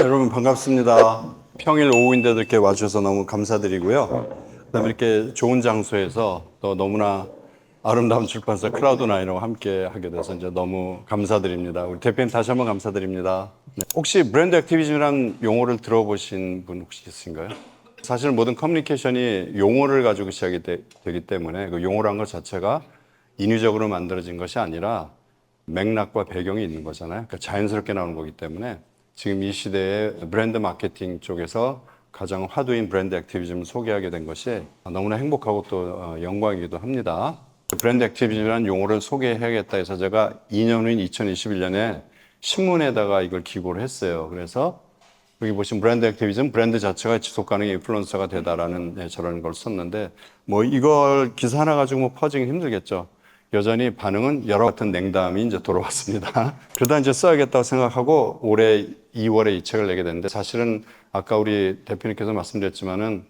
여러분 반갑습니다. 평일 오후인데도 이렇게 와주셔서 너무 감사드리고요. 그다음에 이렇게 좋은 장소에서 또 너무나 아름다운 출판사 크라우드9와 함께 하게 돼서 이제 너무 감사드립니다. 우리 대표님 다시 한번 감사드립니다. 네. 혹시 브랜드 액티비즘이라는 용어를 들어보신 분 혹시 있으신가요? 사실 모든 커뮤니케이션이 용어를 가지고 시작이 되기 때문에 그 용어란 것 자체가 인위적으로 만들어진 것이 아니라 맥락과 배경이 있는 거잖아요. 그러니까 자연스럽게 나오는 거기 때문에 지금 이 시대에 브랜드 마케팅 쪽에서 가장 화두인 브랜드 액티비즘을 소개하게 된 것이 너무나 행복하고 또 영광이기도 합니다. 브랜드 액티비즘이라는 용어를 소개해야겠다 해서 제가 2년 후인 2021년에 신문에다가 이걸 기고를 했어요. 그래서 여기 보시면 브랜드 액티비즘, 브랜드 자체가 지속 가능의 인플루언서가 되다라는 저런 걸 썼는데 뭐 이걸 기사 하나 가지고 뭐 퍼지기 힘들겠죠. 여전히 반응은 여러 같은 냉담이 이제 돌아왔습니다. 그러다 이제 써야겠다고 생각하고 올해 2월에 이 책을 내게 됐는데 사실은 아까 우리 대표님께서 말씀드렸지만은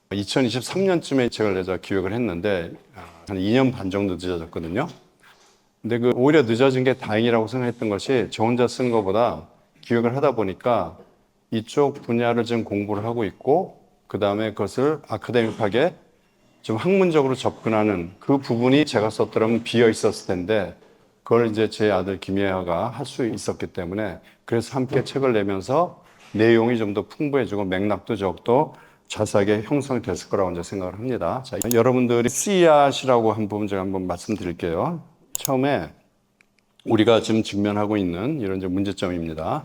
2023년쯤에 이 책을 내자 기획을 했는데 한 2년 반 정도 늦어졌거든요. 근데 그 오히려 늦어진 게 다행이라고 생각했던 것이 저 혼자 쓰는 것보다 기획을 하다 보니까 이쪽 분야를 지금 공부를 하고 있고 그 다음에 그것을 아카데믹하게 좀 학문적으로 접근하는 그 부분이 제가 썼더라면 비어 있었을 텐데 그걸 이제 제 아들 김예아가 할 수 있었기 때문에 그래서 함께 책을 내면서 내용이 좀 더 풍부해지고 맥락도 적도 자세하게 형성이 됐을 거라고 이제 생각을 합니다. 자, 여러분들이 씨앗이라고 한 부분 제가 한번 말씀드릴게요. 처음에 우리가 지금 직면하고 있는 이런 이제 문제점입니다.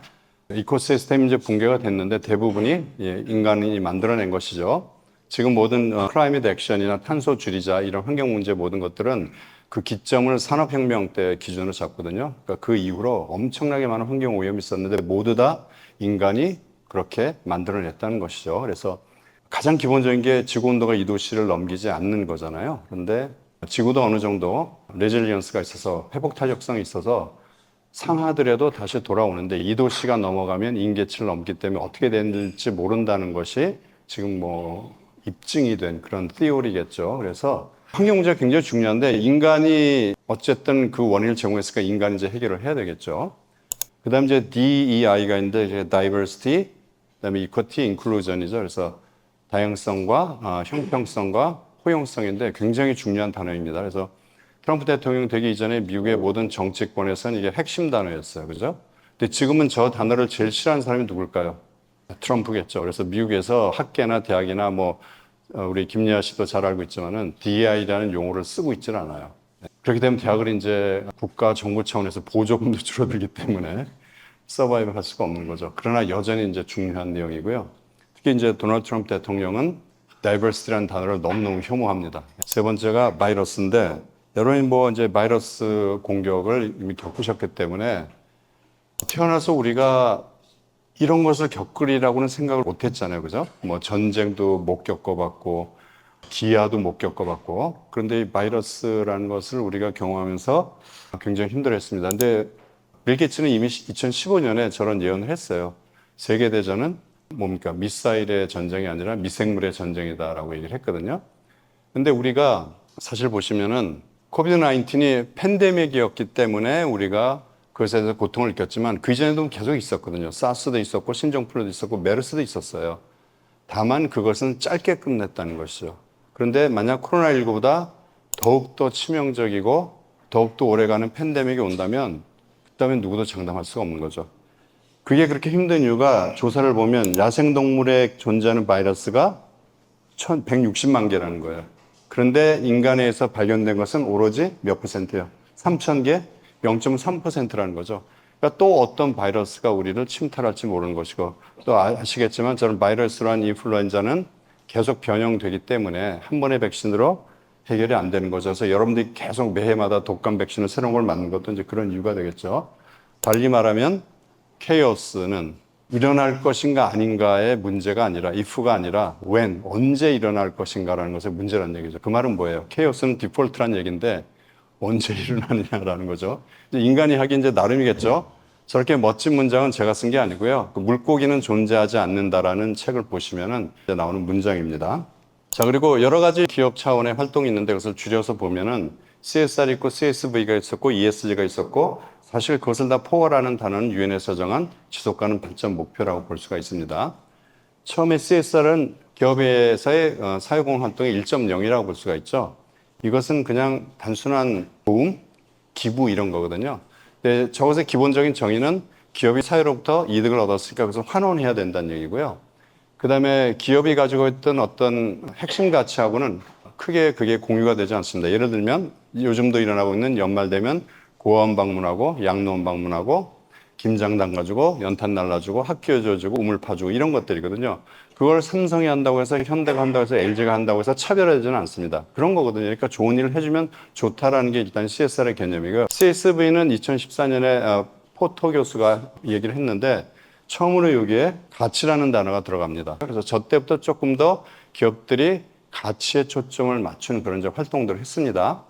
이코시스템이 이제 붕괴가 됐는데 대부분이 인간이 만들어낸 것이죠. 지금 모든 클라이밋 액션이나 탄소 줄이자 이런 환경 문제 모든 것들은 그 기점을 산업혁명 때 기준으로 잡거든요. 그러니까 그 이후로 엄청나게 많은 환경 오염이 있었는데 모두 다 인간이 그렇게 만들어냈다는 것이죠. 그래서 가장 기본적인 게 지구 온도가 2도씨를 넘기지 않는 거잖아요. 그런데 지구도 어느 정도 레질리언스가 있어서 회복 탄력성이 있어서 상하더라도 다시 돌아오는데 2도씨가 넘어가면 임계치를 넘기 때문에 어떻게 될지 모른다는 것이 지금 뭐 입증이 된 그런 티오리겠죠. 그래서 환경 문제가 굉장히 중요한데 인간이 어쨌든 그 원인을 제공했으니까 인간이 이제 해결을 해야 되겠죠. 그 다음 이제 DEI가 있는데 이제 diversity, 그 다음에 equity, inclusion이죠. 그래서 다양성과 형평성과 포용성인데 굉장히 중요한 단어입니다. 그래서 트럼프 대통령 되기 이전에 미국의 모든 정치권에서는 이게 핵심 단어였어요. 그죠? 근데 지금은 저 단어를 제일 싫어하는 사람이 누굴까요? 트럼프겠죠. 그래서 미국에서 학계나 대학이나 뭐 우리 김예아 씨도 잘 알고 있지만은 DEI라는 용어를 쓰고 있질 않아요. 그렇게 되면 대학을 이제 국가 정부 차원에서 보조금도 줄어들기 때문에 서바이브 할 수가 없는 거죠. 그러나 여전히 이제 중요한 내용이고요. 특히 이제 도널드 트럼프 대통령은 다이버시티라는 단어를 너무너무 혐오합니다. 세 번째가 바이러스인데 여러분이 뭐 이제 바이러스 공격을 이미 겪으셨기 때문에 태어나서 우리가 이런 것을 겪으리라고는 생각을 못 했잖아요. 그죠? 뭐 전쟁도 못 겪어봤고, 기아도 못 겪어봤고, 그런데 이 바이러스라는 것을 우리가 경험하면서 굉장히 힘들어 했습니다. 근데 빌 게이츠는 이미 2015년에 저런 예언을 했어요. 세계대전은 뭡니까? 미사일의 전쟁이 아니라 미생물의 전쟁이다라고 얘기를 했거든요. 근데 우리가 사실 보시면은 코비드 19이 팬데믹이었기 때문에 우리가 그것에 대해서 고통을 느꼈지만 그 이전에도 계속 있었거든요. 사스도 있었고 신종플루도 있었고 메르스도 있었어요. 다만 그것은 짧게 끝냈다는 것이죠. 그런데 만약 코로나19보다 더욱더 치명적이고 더욱더 오래가는 팬데믹이 온다면 그다음에 누구도 장담할 수가 없는 거죠. 그게 그렇게 힘든 이유가 조사를 보면 야생동물에 존재하는 바이러스가 160만 개라는 거예요. 그런데 인간에서 발견된 것은 오로지 몇 퍼센트예요? 3,000개? 0.3%라는 거죠. 그러니까 또 어떤 바이러스가 우리를 침탈할지 모르는 것이고 또 아시겠지만 저는 바이러스란 인플루엔자는 계속 변형되기 때문에 한 번의 백신으로 해결이 안 되는 거죠. 그래서 여러분들이 계속 매해마다 독감 백신을 새로운 걸 맞는 것도 이제 그런 이유가 되겠죠. 달리 말하면 케이오스는 일어날 것인가 아닌가의 문제가 아니라 if가 아니라 when, 언제 일어날 것인가라는 것의 문제라는 얘기죠. 그 말은 뭐예요? 케이오스는 디폴트란 얘기인데 언제 일어나느냐라는 거죠. 인간이 하기 이제 나름이겠죠. 저렇게 멋진 문장은 제가 쓴 게 아니고요. 그 물고기는 존재하지 않는다라는 책을 보시면은 나오는 문장입니다. 자, 그리고 여러 가지 기업 차원의 활동이 있는데 그것을 줄여서 보면은 CSR 있고 CSV가 있었고 ESG가 있었고 사실 그것을 다 포괄하는 단어는 유엔에서 정한 지속가능 발전 목표라고 볼 수가 있습니다. 처음에 CSR은 기업에서의 사회공헌 활동의 1.0이라고 볼 수가 있죠. 이것은 그냥 단순한 도움, 기부 이런 거거든요. 근데 저것의 기본적인 정의는 기업이 사회로부터 이득을 얻었으니까 그것을 환원해야 된다는 얘기고요. 그 다음에 기업이 가지고 있던 어떤 핵심 가치하고는 크게 그게 공유가 되지 않습니다. 예를 들면 요즘도 일어나고 있는 연말 되면 고아원 방문하고 양로원 방문하고 김장 담가주고 연탄 날라주고 학교 줘주고 우물 파주고 이런 것들이거든요. 그걸 삼성이 한다고 해서 현대가 한다고 해서 LG가 한다고 해서 차별화되지는 않습니다. 그런 거거든요. 그러니까 좋은 일을 해주면 좋다라는 게 일단 CSR의 개념이고요. CSV는 2014년에 포토 교수가 얘기를 했는데 처음으로 여기에 가치라는 단어가 들어갑니다. 그래서 저 때부터 조금 더 기업들이 가치에 초점을 맞추는 그런 활동들을 했습니다.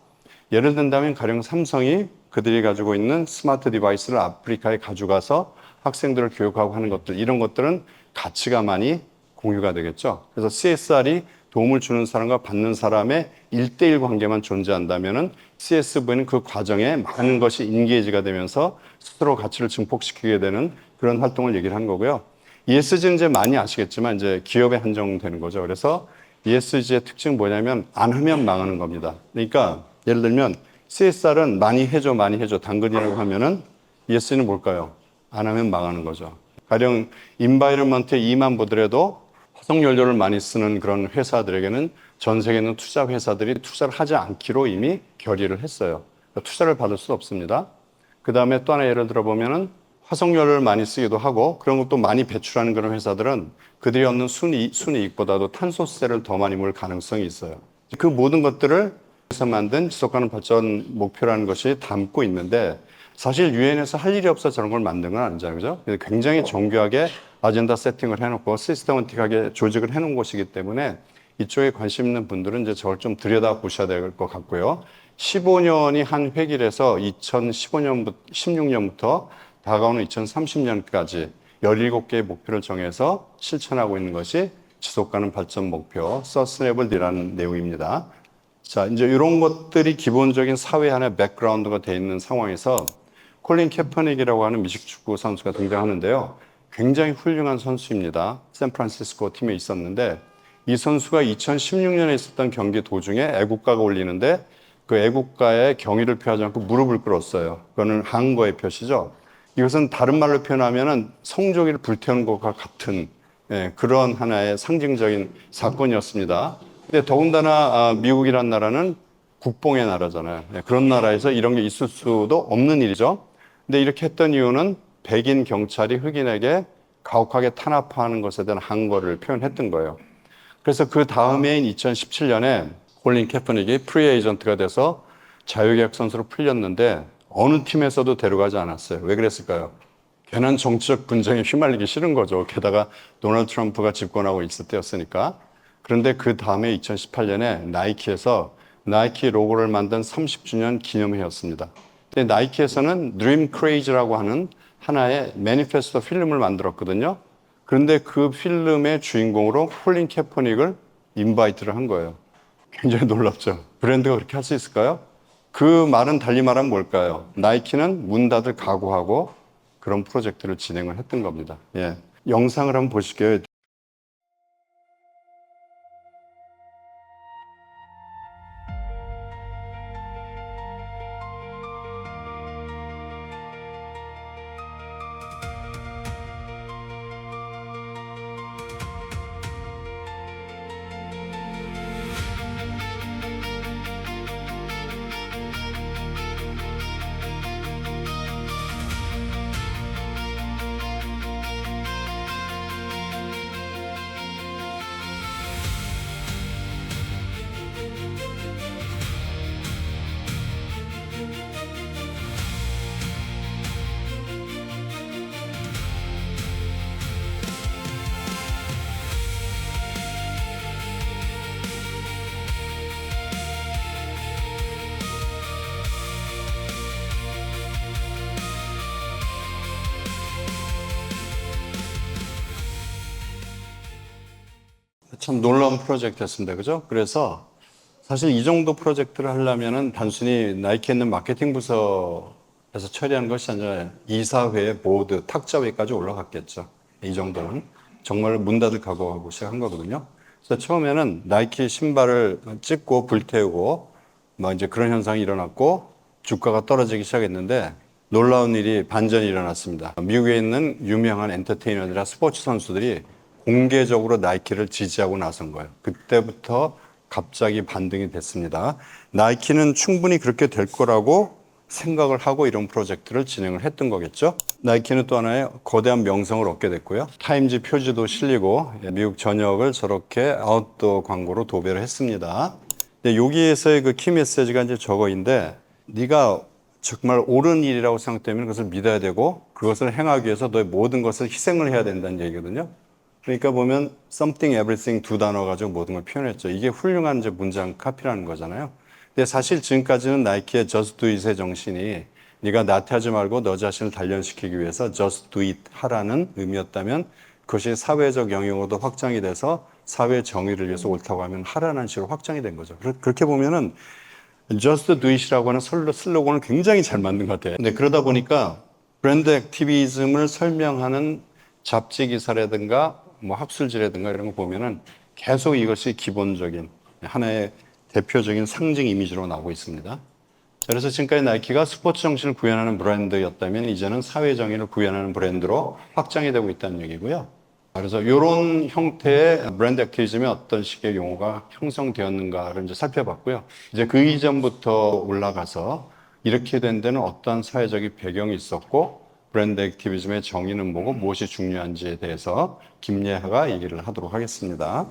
예를 든다면 가령 삼성이 그들이 가지고 있는 스마트 디바이스를 아프리카에 가져가서 학생들을 교육하고 하는 것들, 이런 것들은 가치가 많이 공유가 되겠죠. 그래서 CSR이 도움을 주는 사람과 받는 사람의 1대1 관계만 존재한다면은 CSV는 그 과정에 많은 것이 인게이지가 되면서 스스로 가치를 증폭시키게 되는 그런 활동을 얘기를 한 거고요. ESG는 이제 많이 아시겠지만 이제 기업에 한정되는 거죠. 그래서 ESG의 특징은 뭐냐면 안 하면 망하는 겁니다. 그러니까 예를 들면 CSR은 많이 해줘, 많이 해줘, 당근이라고 하면은 ESG는 뭘까요? 안 하면 망하는 거죠. 가령 인바이러먼트에 E만 보더라도 화석연료를 많이 쓰는 그런 회사들에게는 전 세계에 있는 투자 회사들이 투자를 하지 않기로 이미 결의를 했어요. 그러니까 투자를 받을 수 없습니다. 그 다음에 또 하나 예를 들어보면은 화석연료를 많이 쓰기도 하고 그런 것도 많이 배출하는 그런 회사들은 그들이 얻는 순이익보다도 탄소세를 더 많이 물 가능성이 있어요. 그 모든 것들을 해서 만든 지속가능 발전 목표라는 것이 담고 있는데 사실 유엔에서 할 일이 없어 저런 걸 만든 건 아니잖아요. 그죠? 굉장히 정교하게 아젠다 세팅을 해놓고 시스테마틱하게 조직을 해놓은 곳이기 때문에 이쪽에 관심 있는 분들은 이제 저걸 좀 들여다보셔야 될 것 같고요. 15년이 한 획일에서 2015년부터 16년부터 다가오는 2030년까지 17개의 목표를 정해서 실천하고 있는 것이 지속가능 발전 목표, 서스테이너블이라는 내용입니다. 자, 이제 이런 것들이 기본적인 사회 안에 백그라운드가 되어 있는 상황에서 콜린 캐퍼닉이라고 하는 미식축구 선수가 등장하는데요. 굉장히 훌륭한 선수입니다. 샌프란시스코 팀에 있었는데 이 선수가 2016년에 있었던 경기 도중에 애국가가 울리는데 그 애국가에 경의를 표하지 않고 무릎을 꿇었어요. 그거는 항거의 표시죠. 이것은 다른 말로 표현하면 성조기를 불태우는 것과 같은 그런 하나의 상징적인 사건이었습니다. 근데 더군다나 미국이란 나라는 국뽕의 나라잖아요. 그런 나라에서 이런 게 있을 수도 없는 일이죠. 근데 이렇게 했던 이유는 백인 경찰이 흑인에게 가혹하게 탄압하는 것에 대한 항거를 표현했던 거예요. 그래서 그 다음 해인 2017년에 콜린 캐퍼닉이 프리 에이전트가 돼서 자유계약 선수로 풀렸는데 어느 팀에서도 데려가지 않았어요. 왜 그랬을까요? 괜한 정치적 분쟁에 휘말리기 싫은 거죠. 게다가 도널드 트럼프가 집권하고 있을 때였으니까. 그런데 그 다음에 2018년에 나이키에서 나이키 로고를 만든 30주년 기념회였습니다. 근데 나이키에서는 드림 크레이지라고 하는 하나의 매니페스토 필름을 만들었거든요. 그런데 그 필름의 주인공으로 콜린 캐퍼닉을 인바이트를 한 거예요. 굉장히 놀랍죠. 브랜드가 그렇게 할 수 있을까요? 그 말은 달리 말하면 뭘까요? 나이키는 문 닫을 각오하고 그런 프로젝트를 진행을 했던 겁니다. 예. 영상을 한번 보실게요. 참 놀라운 프로젝트였습니다. 그죠? 그래서 사실 이 정도 프로젝트를 하려면은 단순히 나이키에 있는 마케팅 부서 그래서 처리하는 것이 이제 이사회, 보드, 탁자회까지 올라갔겠죠. 이 정도는 정말 문 닫을 각오하고 시작한 거거든요. 그래서 처음에는 나이키 신발을 찍고 불태우고 막 이제 그런 현상이 일어났고 주가가 떨어지기 시작했는데 놀라운 일이 반전이 일어났습니다. 미국에 있는 유명한 엔터테이너들이나 스포츠 선수들이 공개적으로 나이키를 지지하고 나선 거예요. 그때부터 갑자기 반등이 됐습니다. 나이키는 충분히 그렇게 될 거라고 생각을 하고 이런 프로젝트를 진행을 했던 거겠죠. 나이키는 또 하나의 거대한 명성을 얻게 됐고요. 타임지 표지도 실리고 미국 전역을 저렇게 아웃도어 광고로 도배를 했습니다. 근데 여기에서의 그 키 메시지가 이제 저거인데 네가 정말 옳은 일이라고 생각되면 그것을 믿어야 되고 그것을 행하기 위해서 너의 모든 것을 희생을 해야 된다는 얘기거든요. 그러니까 보면 something, everything 두 단어 가지고 모든 걸 표현했죠. 이게 훌륭한 이제 문장 카피라는 거잖아요. 근데 사실 지금까지는 나이키의 Just Do It의 정신이 네가 나태하지 말고 너 자신을 단련시키기 위해서 Just Do It 하라는 의미였다면 그것이 사회적 영역으로도 확장이 돼서 사회 정의를 위해서 옳다고 하면 하라는 식으로 확장이 된 거죠. 그렇게 보면은 Just Do It이라고 하는 슬로건을 굉장히 잘 만든 것 같아요. 근데 그러다 보니까 브랜드 액티비즘을 설명하는 잡지 기사라든가 뭐 학술지라든가 이런 거 보면은 계속 이것이 기본적인 하나의 대표적인 상징 이미지로 나오고 있습니다. 그래서 지금까지 나이키가 스포츠 정신을 구현하는 브랜드였다면 이제는 사회 정의를 구현하는 브랜드로 확장이 되고 있다는 얘기고요. 그래서 이런 형태의 브랜드 액티비즘에 어떤 식의 용어가 형성되었는가를 이제 살펴봤고요. 이제 그 이전부터 올라가서 이렇게 된 데는 어떤 사회적인 배경이 있었고 브랜드 액티비즘의 정의는 뭐고 무엇이 중요한지에 대해서 김예하가 얘기를 하도록 하겠습니다.